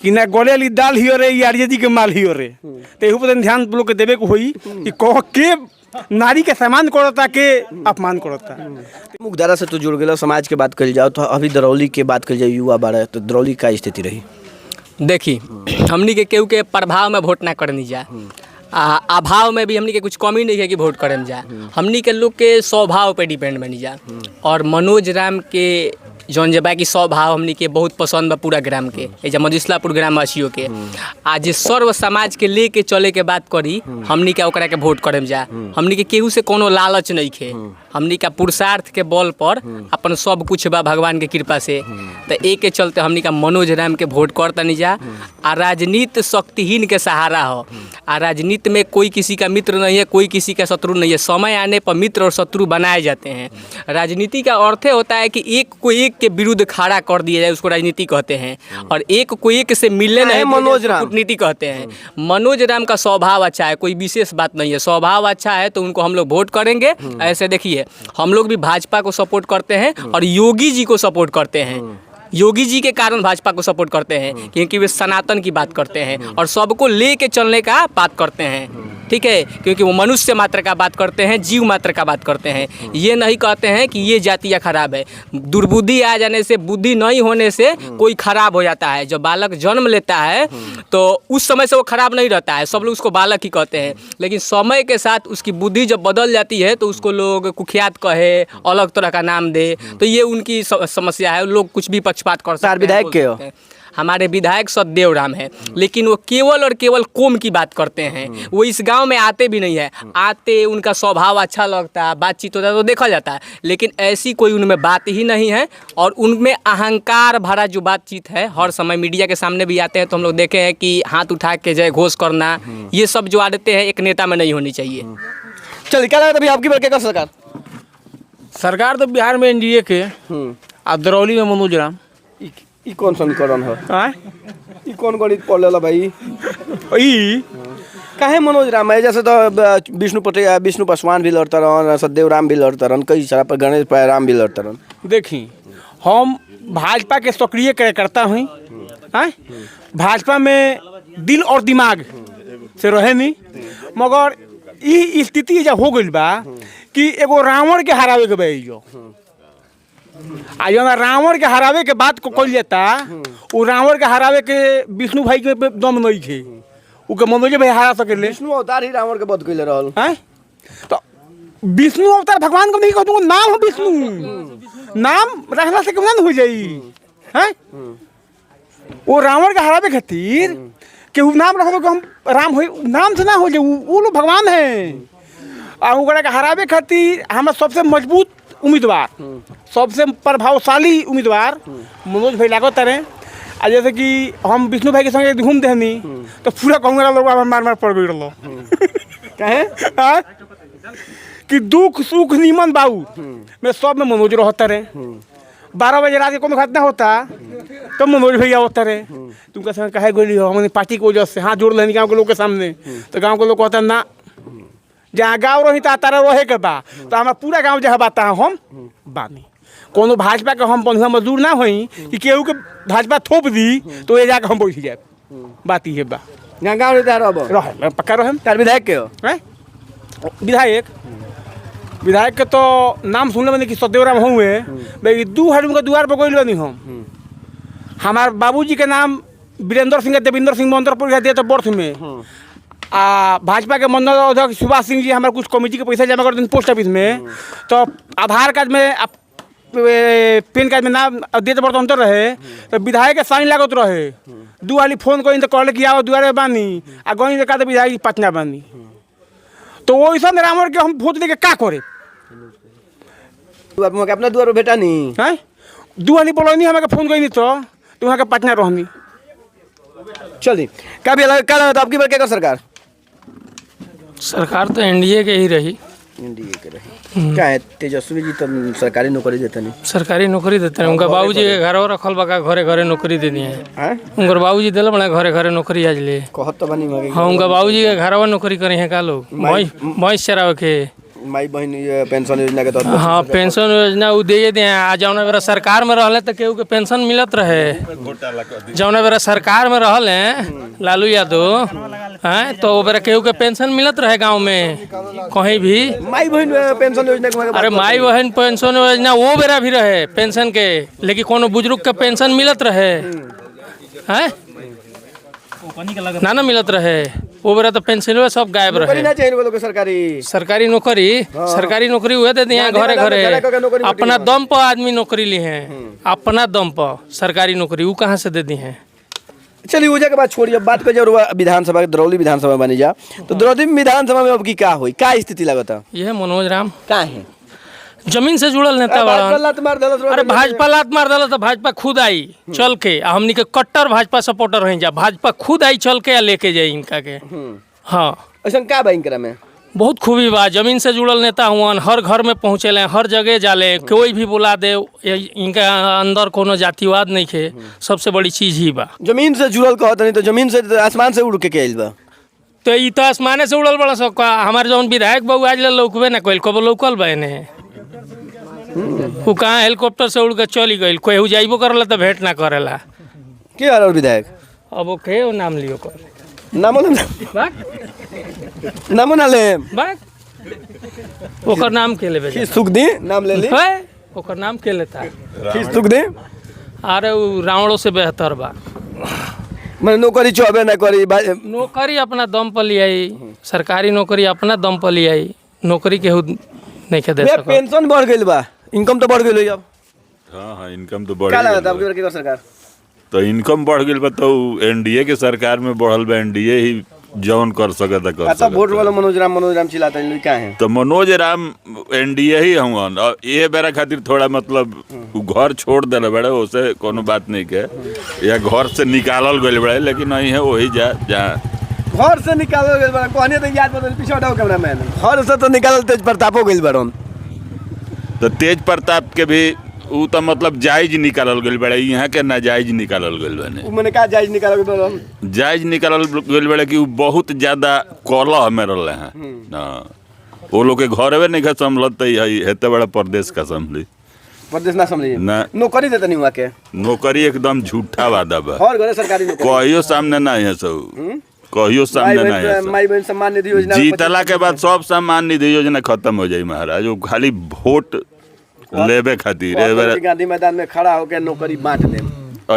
कि ना गले वाली दाल ही रे या आरजेडी के माल ही रे। तो एहू पर ध्यान लोग के देवे को होई कि कह के नारी के सम्मान करता के अपमान करता। मुखदारा से तो जुड़ गया समाज के बात कल जाओ तो अभी दरौली के बात कल जाए युवा बारह तो दरौली का स्थिति रही। देखी हमनी के केहू के प्रभाव में वोट ना करनी जा, अभाव में भी हमनी के कुछ कमी नहीं है कि वोट करें जा। हमनी के लोग के स्वभाव पे डिपेंड बनी जा। और मनोज राम के जौन जे बाकी स्वभाव हमनी के बहुत पसंद बा पूरा ग्राम के, एजा मधुसलापुर ग्रामवासियों के। आज सर्व समाज के लेके चले के बात करी हमनी के ओकरा के वोट करें जा। हमनी के केहू से कोनो लालच नहीं खे, हमनी का पुरुषार्थ के बल पर अपन सब कुछ बा भगवान के कृपा से। तो एक के चलते हमनी का मनोज राम के वोट करतनी जा। आ राजनीति शक्तिहीन के सहारा हो। आ राजनीति में कोई किसी का मित्र नहीं है, कोई किसी का शत्रु नहीं है। समय आने पर मित्र और शत्रु बनाए जाते हैं। राजनीति का अर्थ होता है कि एक को एक के विरुद्ध खड़ा कर दिया जाए, उसको राजनीति कहते हैं। और एक को एक से मिलने नहीं मनोज राम कूटनीति कहते हैं। मनोज राम का स्वभाव अच्छा है, कोई विशेष बात नहीं है। स्वभाव अच्छा है तो उनको हम लोग वोट करेंगे। ऐसे देखिए हम लोग भी भाजपा को सपोर्ट करते हैं और योगी जी को सपोर्ट करते हैं। योगी जी के कारण भाजपा को सपोर्ट करते हैं क्योंकि वे सनातन की बात करते हैं और सबको लेके चलने का बात करते हैं। ठीक है, क्योंकि वो मनुष्य मात्र का बात करते हैं, जीव मात्र का बात करते हैं। ये नहीं कहते हैं कि ये जातियाँ खराब है। दुर्बुद्धि आ जाने से, बुद्धि नहीं होने से कोई खराब हो जाता है। जब बालक जन्म लेता है तो उस समय से वो खराब नहीं रहता है, सब लोग उसको बालक ही कहते हैं। लेकिन समय के साथ उसकी बुद्धि जब बदल जाती है तो उसको लोग कुख्यात कहे, अलग तरह का नाम दे, तो ये उनकी समस्या है। लोग कुछ भी पक्षपात कर सकते हैं। विधायक के हो? हमारे विधायक सतदेव राम है, लेकिन वो केवल और केवल कौम की बात करते हैं। वो इस गांव में आते भी नहीं है। आते उनका स्वभाव अच्छा लगता है, बातचीत होता है तो देखा जाता है, लेकिन ऐसी कोई उनमें बात ही नहीं है। और उनमें अहंकार भरा जो बातचीत है, हर समय मीडिया के सामने भी आते हैं तो हम लोग देखे हैं कि हाथ उठा के जय घोष करना, ये सब जो आदतें हैं एक नेता में नहीं होनी चाहिए। चल क्या लगा अभी आपकी बार क्या सरकार? सरकार तो बिहार में एनडीए के और दरौली में मनोज राम। ई कौन समीकरण है? हाँ ई कौन गणित पढ़ लेला भाई? ई काहे मनोज राम है? जैसे तो विष्णु पासवान भी लड़ता रहन, सतदेव राम भी लड़ता रहन, कई सारा पर गणेश राम भी लड़ता रहन। देखी हम भाजपा के सक्रिय कार्यकर्ता हुई। भाजपा में दिल और दिमाग से रहे नहीं, मगर ई स्थिति जब हो गई बा कि एगो रावण के हरावे के भाई जो आज रावण के हरावे के बात को कल जाता, वो रावण के हरावे के विष्णु भाई के दम नहीं थे, वो के मनोज भाई हरा सके। विष्णु अवतार ही रावण के वध कइले रहल हैं। तो विष्णु अवतार भगवान को नहीं कहते, नाम है विष्णु, नाम रखना से क्यों हो जाई हैं। वो रावण के हरावे खातिर के नाम रखो हम राम हो, नाम से ना हो जाए, वो लोग भगवान है। और ओकरा के हरावे खातिर हमारा सबसे मजबूत उम्मीदवार, सबसे प्रभावशाली उम्मीदवार मनोज भाई लागत रहे। आज जैसे कि हम विष्णु भाई के संगे घूम देनी तो पूरा कांग्रेस लोग मार मार पड़ गई रहो कहे कि दुख सुख नीमन बाबू में सब में मनोज रहता रहे। 12 बजे रात को घटना होता तो मनोज भैया होता रहे। तुमका संग कहे गोली हो, हमने पार्टी की वजह से हाथ जोड़ लेनी गाँव के लोग के सामने, तो गाँव के लोग कहता ना जहाँ गाँव रही तारा रहे के बा, तो हमारा पूरा गाँव जहाँ बाता हम बानी। कोनो भाजपा के हम बंधुआ मजदूर ना होई कि केहू के भाजपा थोप दी तो ये जाके हम बैठ जाए। बात ही है बा गाँव रहे पक्का रहे। तार विधायक के हो? विधायक के तो नाम सुनले मैंने कि सतदेव राम हुए भाई। 2 हजार उनका द्वार पर गई बनी हम। हमारे बाबूजी के नाम वीरेंद्र सिंह देवेंद्र सिंह मंत्रपुर दिए तो बर्थ में। भाजपा के मंडल अध्यक्ष सुभाष सिंह जी हमारे कुछ कमेटी के पैसा जमा करते हैं पोस्ट ऑफिस में, तो आधार कार्ड में पैन कार्ड में नाम देते बर्त अंतर रहे, तो विधायक के साइन लागत रहे। 2 वाली फोन करी तो कहले कि आओ द्वारे बानी आ गई देखा तो विधायक पटना बानी। तो वैसा रावण के हम वोट दे के का करे? अपना द्वार बेटा नहीं है 2 वाली बोलो नहीं हमें फोन करी तो वहाँ के पटना रहनी। चलिए क्या भी अलग क्या आपकी बार क्या सरकार? सरकार तो एनडीए के ही रही। एनडीए के रही क्या है? तेजस्वी जी तो सरकारी नौकरी देते नहीं। सरकारी नौकरी देते हैं। उनका बाबूजी के घर रखल बा, घरे घरे नौकरी दे दिए हैं। उनका बाबूजी दिल बड़ा घरे घरे नौकरी आज ले। कहत तो बनी मगे। हाँ उनका बाबूजी के घरवा नौकरी करे हैं का लोग भैंस चरावे के। माई बहन ये पेंशन योजना के तहत हाँ पेंशन योजना उ दे दिए आ जौना बेरा सरकार में रहले तो केहू के पेंशन मिलत रहे जौना बेरा सरकार में रहले लालू यादव हैं तो वो बेरा केहू के पेंशन मिलत रहे गांव में कहीं भी माई बहन पेंशन योजना के बारे में अरे माई बहन पेंशन योजना वो बेरा भी रहे पेंशन के लेकिन कोनो बुजुर्ग के पेंशन मिलत रहे हैं ना मिलत रहे वो बेरा तो पेंशन सब गायब रहे ना चाहिए बोलो के सरकारी सरकारी नौकरी हुए दे दिए घरे घरे अपना दम पर आदमी नौकरी ली हैं अपना दम पर सरकारी नौकरी वो कहाँ से दे दी हैं। चलिए ऊर्जा के बात छोड़िए बात कर जरूर विधानसभा दरौली विधानसभा बनी जा तो दरौली विधानसभा में अब की क्या हुई क्या स्थिति लगता यह मनोज राम का है जमीन से जुड़ल नेता बड़ा अरे भाजपा लात मार दिला तो भाजपा खुद आई चल के हमनी के कट्टर भाजपा सपोर्टर रह जा भाजपा खुद आई चल के लेके जाई इनका के हाँ ऐसा का बा इनकरा में बहुत खूबी बा जमीन से जुड़ल नेता हुआ हर घर में पहुँचेले हर जगह जाले कोई भी बुला दे इनका अंदर कोनो जातिवाद नहीं खे सबसे बड़ी चीज ही बा जमीन से जुड़ल कहत नहीं तो जमीन से आसमान से उड़ के आइल बा तो ई तो आसमाने से उड़ल बड़ा सब हमारे जौन विधायक बाबू आज लौकबे ना कल कब लौकल बा ने वो कहाँ हेलीकॉप्टर से उड़ के चली गई कोई जाइबो करला तो भेंट ना करेला के और विधायक अब वो के वो नाम लियो कर नामो ना ले ओकर नाम के लेबे खींच थूक दी नाम ले ली ओकर नाम के लेता खींच थूक दी अरे वो रावणों से बेहतर बा मैं नौकरी चौबे ना करी नौकरी अपना दम पर लियाई सरकारी नौकरी अपना दम पर लियाई नौकरी केहू नहीं के दे सकत पेंशन बढ़ गइल बा इनकम तो बढ़ गइल अब हाँ इनकम तो बढ़ का गइल लगता बा। अब की सरकार तो इनकम बढ़ गइल बा तो एनडीए के सरकार में बढ़ल बा एनडीए ही जौन कर सकता कर अच्छा वोट सकता वाला मनोज राम चिल्लाता है क्या है तो मनोज राम एनडीए ही हुआ और ये बेरा खातिर थोड़ा मतलब उ घर छोड़ दिले बड़े उसे कोनो बात नहीं के या घर से निकालल गइल बड़े लेकिन नहीं है वही जा घर से निकालल गइल बा कहने तो याद बदल पीछे हटाओ कैमरामैन घर से तो निकालल तेज प्रतापो गइल बाड़न तो तेज प्रताप के भी उ तो मतलब जायज निकालल गइल बड़े यहाँ के नाजायज निकालल गइल बने उ मने का जायज निकालल गइल बाड़न जायज निकालल गइल बड़े कि उ बहुत ज्यादा कलह में रहले हैं हाँ वो लोग के घरवे नहीं खा संभलत हेते बड़ा प्रदेश का संभली प्रदेश ना समझिए ना नौकरी देता नहीं हुआ के नौकरी एकदम झूठा वादा बा हर घरे सरकारी नौकरी कहियो सामने नहीं है सब कहियो सामने नहीं है सब माई बहन सम्मान निधि योजना जीतला के बाद सब सम्मान निधि योजना खत्म हो जाई महाराज वो खाली वोट लेबे खातिर ए बेरा गांधी मैदान में खड़ा होकर नौकरी बांट ले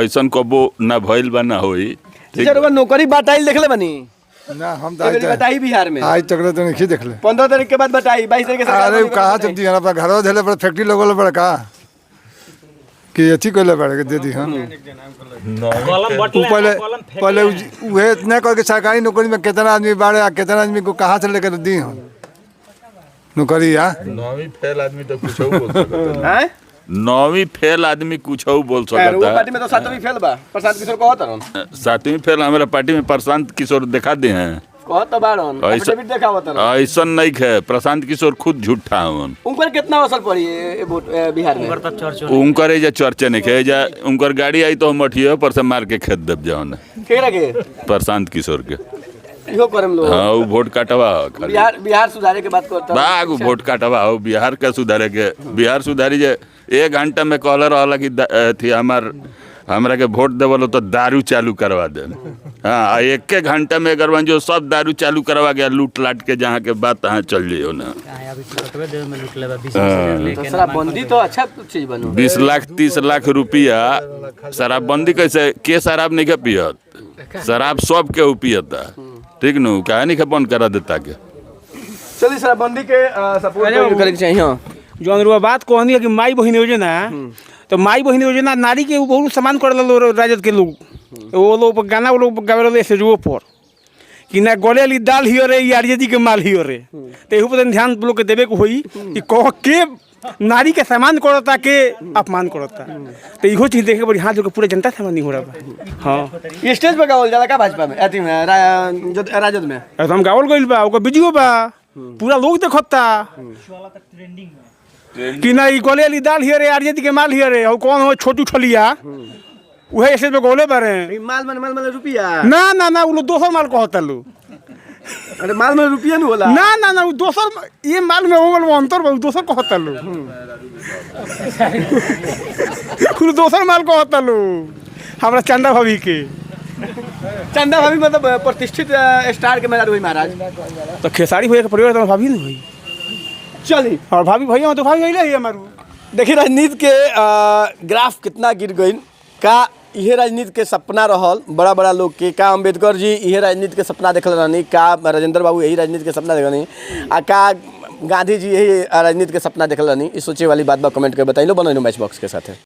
ऐसन कबो ना भइल बा ना होई ठीक जरूर नौकरी बांटाई देखले बनी ना हम तो तो बताई बिहार में आज तक तो नहीं देख ले 15 तारीख के बाद बताई 22 तारीख के सरकार अरे कहाँ जब दी अपना घर धैले पर फैक्ट्री लगल बड़ा का कि अथी कैले बड़े के दे दी हम पहले पहले उहे इतना कह के सरकारी नौकरी में कितना आदमी बाड़े आ कितना आदमी को कहाँ से लेकर दी हम नौकरी या नौवीं फेल आदमी तो कुछ बोल सकता हैं नौवीं फेल आदमी कुछ बोल वो सकता पार्टी में तो 7वीं फेल बा प्रशांत किशोर कहत रहन सातवीं फेल हमारा पार्टी में प्रशांत किशोर दिखा दे हैं कहत तो बाड़न ऐसा- एफिडेविट देखावत रहन ऐसा नहीं है प्रशांत किशोर खुद झूठा हवन उन पर कितना असर पड़ी ये वोट बिहार में उनकर एजा चर्चा नहीं है एजा उनकर गाड़ी आई तो हम मठिए पर से मार के खेत देव जौन केरा के प्रशांत किशोर के इहो करम लोग हाँ वो वोट काटवा खाली बिहार सुधारे के बात करता बाग वोट काटवा हो बिहार के सुधारे के बिहार सुधारी जे 1 घंटा में कहले रहला कि थी हमरा के वोट देवल तो दारू चालू करवा दे हाँ 1 घंटा में अगर जो सब दारू चालू करवा गया लूट लाट के जहाँ के बात तहाँ चल जाइयो ना तो शराबबंदी तो अच्छा चीज बनो 20 लाख 30 लाख रुपया शराबबंदी कैसे के शराब नहीं के पियत शराब सब के पियता ठीक नु काहे नहीं के बंद करा देता के चलिए शराबबंदी के सपोर्ट करे के चाहिए हाँ जौन रुआ बात कहनी है कि माई बहन योजना तो माई बहन योजना नारी के बहुत सम्मान कर लो राजद के लोग वो लोग गाना वो लोग गावे रहे स्टेजो पर कि ना गले ली दाल हियो रे या आरजेडी के माल हियो रे तो एहू पर ध्यान लोग के देवे के होई कि कह के नारी के सम्मान करता के अपमान करता तो इहो चीज देखे बड़ी हाथ जो पूरा जनता सम्मान नहीं हो रहा बा हाँ ये स्टेज पर गावल जाला का भाजपा में अथी में राजद में एकदम गावल गइल बा ओकर वीडियो बा पूरा लोग देखता कि ना ई गले ली दाल हियो रे आरजेडी के माल हियो रे और कौन हो छोटू ठलिया उहे ऐसे में गोले बारे माल रुपया ना ना ना वो लोग दोसर माल कहता लो अरे माल में रुपया नहीं होला ना ना ना उ दोसर ये माल में वो अंतर बा उ दोसर कहता लो उ दोसर माल कहता लो हमरा चंदा भाभी के चंदा भाभी मतलब प्रतिष्ठित स्टार के मेहरारू हुई महाराज। तो खेसारी भैया के परिवार तो भाभी नहीं हुई चली और भाभी भैया तो भाभी ही हमारू देखिए राजनीति के ग्राफ कितना गिर गई का इहे राजनीति के सपना रहल बड़ा बड़ा लोग के का अम्बेडकर जी इहे राजनीति के सपना देखल रहनी का राजेंद्र बाबू यही राजनीति के सपना देखल आ का गांधी जी यही राजनीति के सपना देखल रहनी इस सोचे वाली बात बा कमेंट कर बताइए। बनैनो मैच बॉक्स के साथ।